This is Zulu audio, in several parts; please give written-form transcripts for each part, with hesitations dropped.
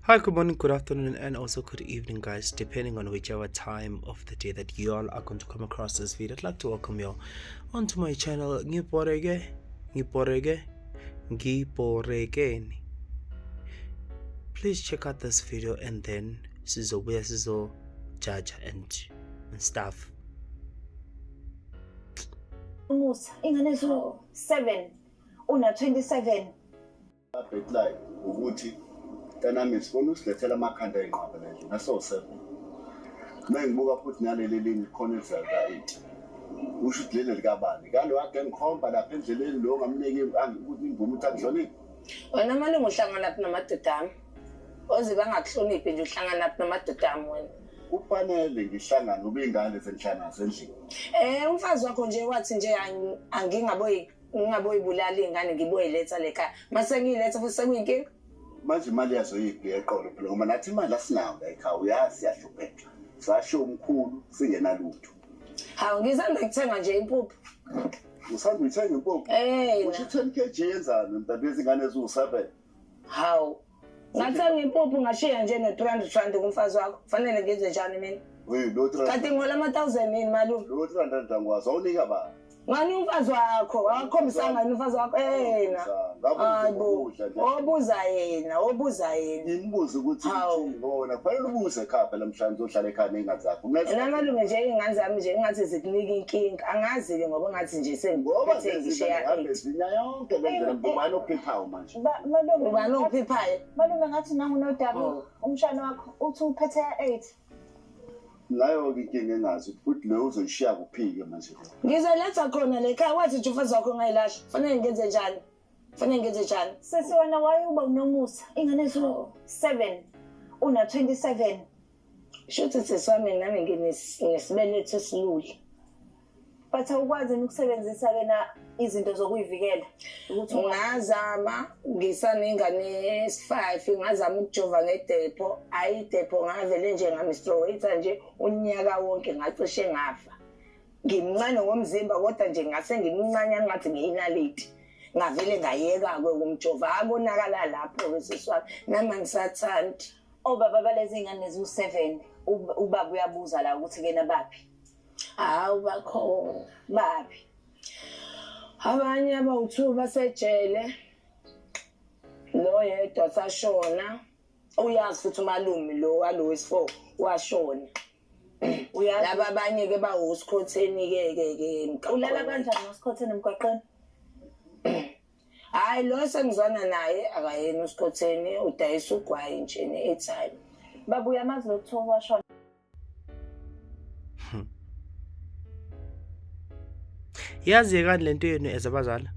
Hi, good morning, good afternoon, and also good evening, guys, depending on whichever time of the day that you all are going to come across this video. I'd like to welcome you all onto my channel. Ngiborekeni. Please check out this video and then sizo judge and stuff. Musa ingane so 7 una 27 like ukuthi dynamics sifuna usilethela amakhanda enqaba lezo naso 7 mengibuka futhi naleli linye khona elizaka 8 usho ukuthi leli likabani kalo wake ngikhomba lapha endleleni lo ngamnike ukuthi imvumo ukuthi akuhloniphe wena manje uhlangana lapha namadoda ami oziba ngakuhloniphi nje uhlangana lapha namadoda ami wena kufanele ngihlangane ubingane zenhlanga zendlini umfazi wakho nje wathi nje ngingaboyibulala ingane ngiboyiletha lekhaya mase ngiyiletha futhi sekuyinkinga manje imali yazo yiphi eqolo phela ngoba nathi imali asinayo la ekhaya uyazi yahlupheka sasho umkhulu singenalutho hawu ngizanda ukuthenga nje impuphu usanda uyithenga impuphu usho 10 kg yenzani mntanto izingane eziwu7 hawu ngathenga impuphu ngashiya nje no300 kumfazi wakho kufanele ngenze njani mina lo 300 kanti ngola ama1000 yini malume lo 300 angwazi awunika ba ngani umfazi wakho akhombisa ngani umfazi wakho hayibo obuza yena ngimbuza ukuthi ngibona kufanele ubuse ekhaya phela mhlanje ohlala ekhaya nengane zakho namalume nje ingane zami nje ngathi zikunika inkinga angazi-ke ngoba ngathi nje sengiphethe ngisheya izinya yonke lendlela ngubani ophiphayo manje ubani ophiphayo malume ngathi nangu nodabu umshana wakho uthi uphethe 8 nayo inkinga engazi futhi lo uzoyishiya kuphike manje ngizoletha khona lekhaya wathi nje umfazi wakho ngayilahla fanele ngenze njani sesi wena wayuba unomusa ingane so 7 una 27 shuthi sesami nami nginesibeletho esilule but awukwazi ukusebenzisa na izinto zokuyivikela ukuthi ngazama ngisanengane es5 ngazama ukujova ngedepo ayidepo ngavele nje ngamistrowatha nje unyaka wonke ngacishe ngafa ngimncane ngomzimba kodwa nje ngase ngimncane ngathi ngiyinaliti ngavele ngayeka kumjova abonakala lapho besiswami nama ngisathandi obaba balezi ingane eziwu7 ubaba uyabuza la ukuthi kena baphi hawu bakhona baphi abanye abawu2 basejele lo yedwa sashona uyazi futhi umalume lo walo4 washona uyazi laba abanye ke bawusikhotheni ke ulala kanjani nosikhotheni emgwaqeni hayi lo sengizwana naye akayena usikhotheni udayisa ugwayi nje ne-airtime babuya amazi lokuthiwa washona Yazekani lento yenu as abazali.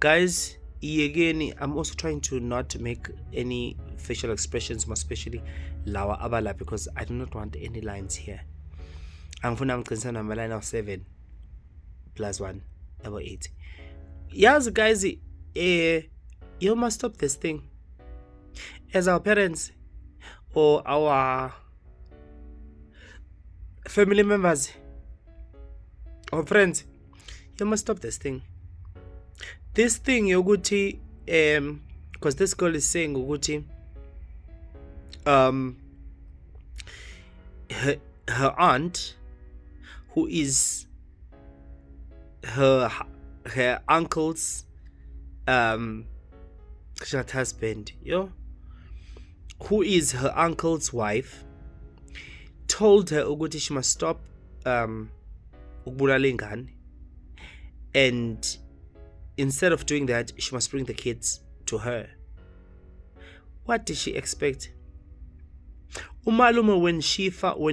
Guys, again, I'm also trying to not make any facial expressions, more especially lawa abala, because I do not want any lines here. I'm concerned on my line of 7 plus 1 about 8. Yes, guys, you must stop this thing. As our parents or our family members or friends, you must stop this thing. This thing yokuthi because this girl is saying ukuthi her aunt, who is her uncle's husband, who is her uncle's wife, told her ukuthi she must stop ukubulala ingane, and instead of doing that she must bring the kids to her. What did she expect? Umalume, when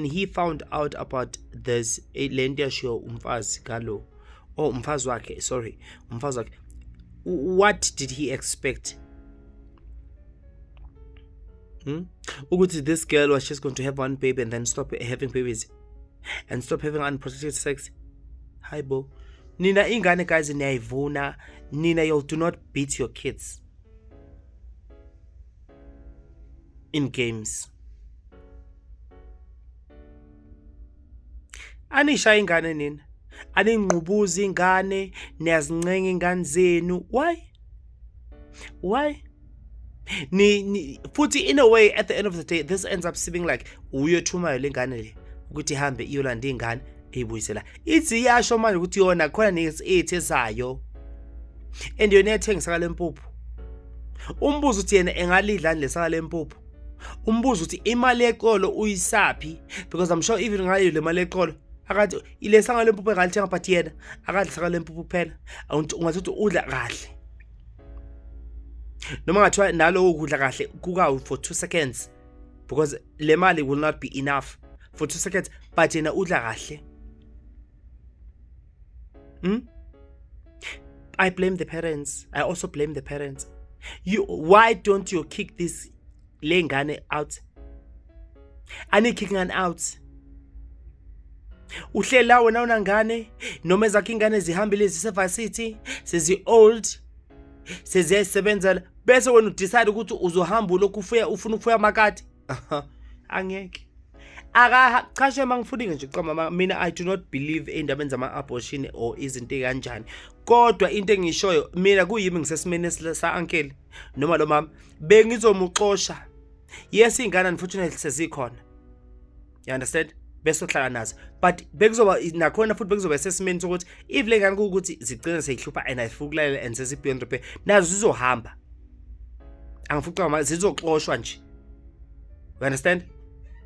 he found out about this Lendia show umfazi galo or umfazi wakhe, what did he expect? Ukuthi this girl was just going to have one baby and then stop having babies and stop having unprotected sex. Hi bo. Nina ingane guys niyayivuna. Nina, you do not beat your kids in games. Anisha ingane nina. Aninqubuza ingane, niyazincenga ingane zenu. Why? futhi in a way at the end of the day this ends up seeming like uyothuma lengane le ukuthi ihambe iyolanda ingane eyibuyisela. Ithi iyasho manje ukuthi yona khona nethi ezayo and yona ethengisa kale mpuphu. Umbuzo uthi yena engalidla lesaka lempuphu. Umbuzo uthi imali eqolo uyisaphi because I'm sure even ngayo le mali eqolo akathi ilesanga lempuphu engalithenga but yena akadla saka lempuphu kuphela. Ungathi udla kahle. Noma ngathiwa nalo ukudla kahle kukawu for 2 seconds because le mali will not be enough for 2 seconds but yena udla kahle. I blame the parents. I also blame the parents. Why don't you kick this lengane out? I need kicking an out. Uhlela wena unangane noma ezakhe ingane zihambile zisevasithi sezi old seziyasebenza bese wena udecide ukuthi uzohamba lokhu ufuna ukufuya makati. Angeke. Chashe mangifundile nje qama mina I do not believe endabeni zama abortion or izinto kanjani. Kodwa into engishoyo mina kuyimi ngisesimene sa uncle noma lo mama bengizomuxosha. Yes ingane unfortunately sezikhona. You understand? Bese uhlala nazo but bekuzoba nakhona futhi bekuzoba sesimene sokuthi if lengane ukuthi zigcina seyihlupha and ayifukulalela and sesi beyond repair nazo zizohamba. Angifuqa ama zizoxoshwa nje. You understand?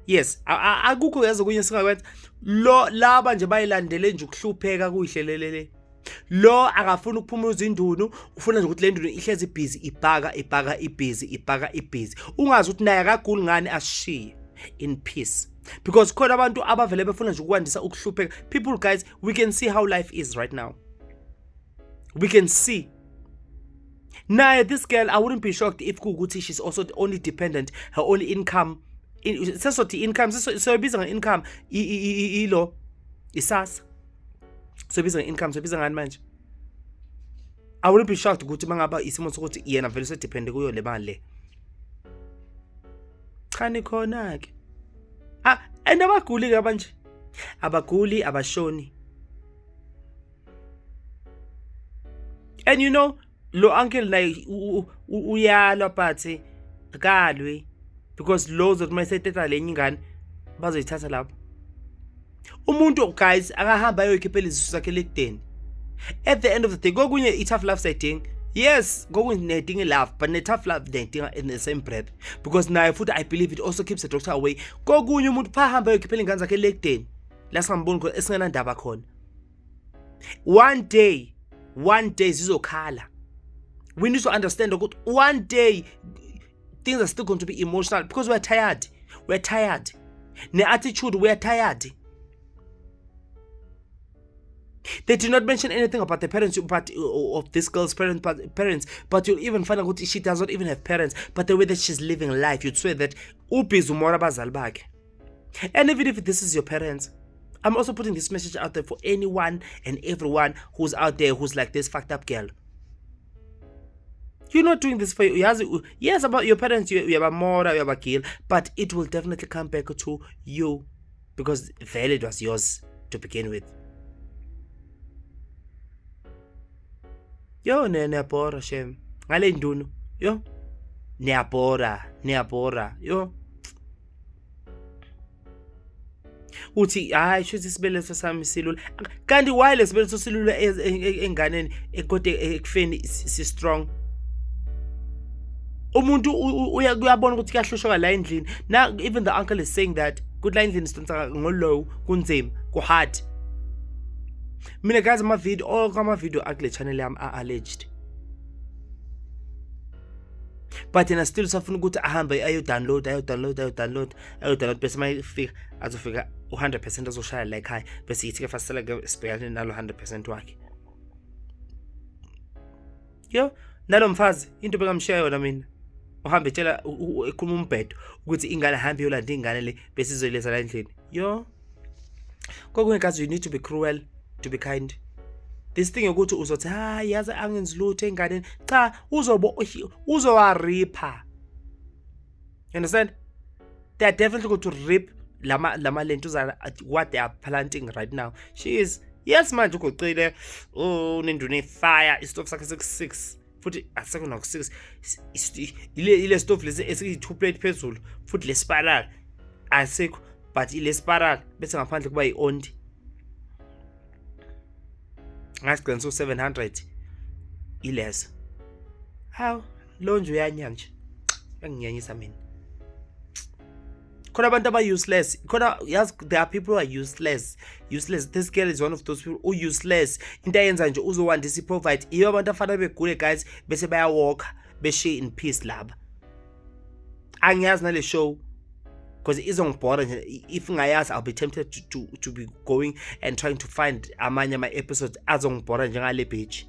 Yes, akukho yazi kunye singakwenza lo laba nje bayilandele nje ukuhlupheka kuyihlelelele. Lo akafuna ukuphumuza indunu, ufuna nje ukuthi le ndunu ihlezi busy ibhaka ibusy. Ungazi ukuthi naye akaguli ngani asishiye in peace. Because khona abantu abavele befuna nje ukwandisa ukuhlupheka. People guys, we can see how life is right now. We can see. Now this girl, I wouldn't be shocked if kuguthi she's also only dependent, her only income sesothi income so ibiza nge-income ilo isasa so ibiza nge-income so ibiza ngani manje. I wouldn't be shocked ukuthi mangaba isimo sokuthi yena vele so depende kuyo le mali le. Khani khona ke and abaguli ke manje abaguli abashoni. And you know lo uncle like uyalwa but kalwe because laws of my seteta lenye ingane bazoyithatha lapho. Umuntu guys akahamba ayoyikhipela izisu zakhe lekudeni. At the end of the day kokunye i-tough love siding. Yes, kokunye nedinga love but ne-tough love nedinga in the same breath because naye futhi I believe it also keeps the doctor away. Kokunye umuntu phahamba ayoyikhipela ingane zakhe lekudeni la singamboni khona esingena ndaba khona. One day zizokhala. We need to understand that one day things are still going to be emotional because we're tired. The attitude, we're tired. They did not mention anything about the parents of this girl's parents, but you'll even find out she does not even have parents. But the way that she's living life, you'd swear that ubizumora bazalbag. And even if this is your parents, I'm also putting this message out there for anyone and everyone who's out there who's like this fucked up girl. You're not doing this for you. Yes, about your parents, you have a mora, you have a kill, but it will definitely come back to you because it was yours to begin with. Yo, neapora shem. Ngale ndunu. Yo. Neapora. Yo. Uthi hayi shothi isibeletho sami silula. Kanti why lesibeletho silula enganeni ekode ekufeni si strong. Umuntu uyabona ukuthi kuyahlushwa la endlini. Now even the uncle is saying that good la endlini sidonsa ngolow kunzima ku hard. Mina guys ama video akule channel yami alleged. But yena still safuna ukuthi ahambe ayo download bese mayifika azofika 100% azoshaya like high bese yithi ke fasela ke sibhekane nalo 100% wakhe. Yo nalo mfazi into bekamshiya yona mina. Uhambe tshela ekhuluma umbhedo ukuthi ingane hambe yolanda ingane le bese izoyileza la endlini. Yo kokunye guys, you need to be cruel to be kind. This thing ukuthi uzothi yazi angenzi lutho enganeni cha uzowaripha. You understand? They are definitely going to rip lama lentuzana at what they are planting right now. She is yes manje ugoqile unendune fire istop sakhe 6 futhi asekho naku6 ile stove lesi esiyi2 plate phezulu futhi le spiral asekho but ile spiral bese ngaphandle kuba yi-ondi ngasigcina 700 ileso hawu lo nje uyanya nje anginyanyisa mina khona abantu aba-useless khona yazi there are people who are useless this girl is one of those people useless into ayenza nje uzowandisa i-provide iyo abantu afanele begule guys bese bayawalka beshiye in peace laba angiyazi nale show because izongibhora nje if ngayazi I'll be tempted to be going and trying to find amanye ama-episodes azongibhora njengale bitch